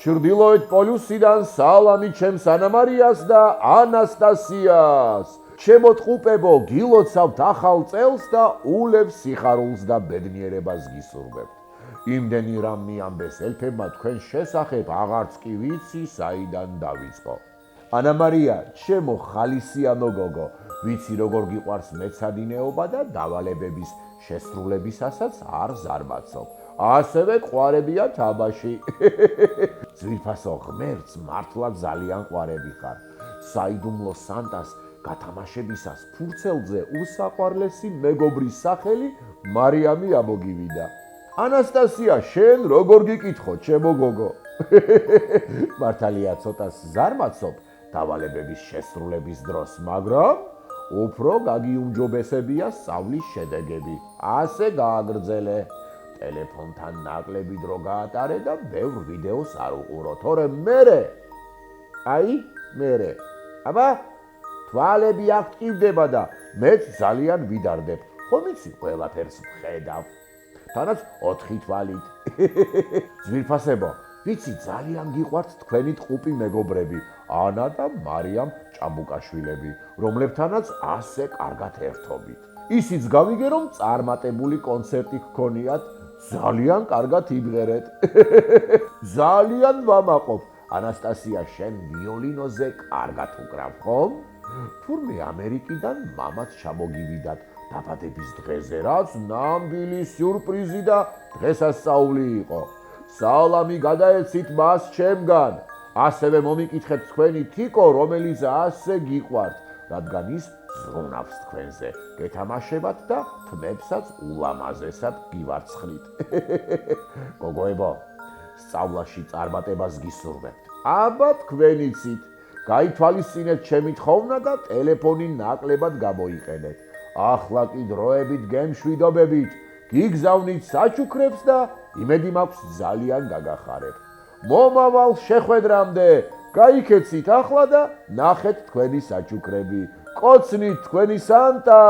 ჩრდილოეთ პოლუსიდან სალამი ჩემს ანამარიას და ანასტასიას. ჩემო ტყუპებო, გილოცავთ ახალ წელს და ულევ სიხარულს და ბედნიერებას გისურვებთ. იმდენი რამ მიამბეს ელფებმა თქვენ შესახებ, აღარც კი ვიცი საიდან დავიწყო. ანამარია, ჩემო ხალისიანო გოგო, ვიცი როგორ გიყვარს მეცადინეობა და დავალებების შესრულებისასაც არ ზარმაცობ. ასევე ყვარებია თაბაში. ძვირფასო ღმერთს მართლა ძალიან ყვარები ხარ. საიდუმლო სანტას გათამაშებისას ფურცელზე უსაყვარლესი მეგობრის სახელი მარიამი ამოგივიდა. ანასტასია, შენ როგორ გიკითხო, ჩემო გოგო? მართალია ცოტას ზარმაცობ დავალებების შესრულების დროს, მაგრამ უფრო გაგიუმჯობესებია სწავლის შედეგები. ასე გააგრძელე. ტელეფონთან ნაკლები დრო გაატარე და ბევრ ვიდეოს არ უყურო, თორემ მერე, აბა, თვალები აქტივდება და მეც ძალიან ვიდარდებ. ხომ იცი, ყველაფერს ვხედავ. თანაც 4 თვალით. ძვირფასებო, ვიცი ძალიან გიყვართ თქვენი ტყუპი მეგობრები, ანა და მარიამ ჭაბუკაშვილები, რომლებთანაც ასე კარგად ერთობით. ისიც გავიგე, რომ წარმატებული კონცერტი გქონიათ, ძალიან კარგად იბღერეთ. ძალიან ვამაყობ. ანასტასია, შენ ვიოლინოზე კარგად უკრავ, ხომ? თურმე ამერიკიდან მამაც ჩამოგივიდათ დაბადების დღეზე, რაც ნამდვილი სიურპრიზი და დღესასწაული იყო. სალამი გადაეცით მას ჩემგან. ასევე მომიკითხეთ თქვენი თიკო, რომელიც ასე გიყვართ, რადგან ის ზრუნავს თქვენზე, გეთამაშებათ და თმებსაც ულამაზესად გივარცხნით. გოგოებო, სწავლაში წარმატებას გისურვებთ. აბა თქვენიცით, გაითვალისწინეთ ჩემი თხოვნა და ტელეფონი ნაკლებად გამოიყენეთ. ახლა კი დროებით გემშვიდობებით, გიგზავნით საჩუქრებს და იმედი მაქვს ძალიან გაგახარებთ. მომავალ შეხვედრამდე გაიქეცით ახლა და ნახეთ თქვენი საჩუქრები. კოცნით თქვენი სანტა!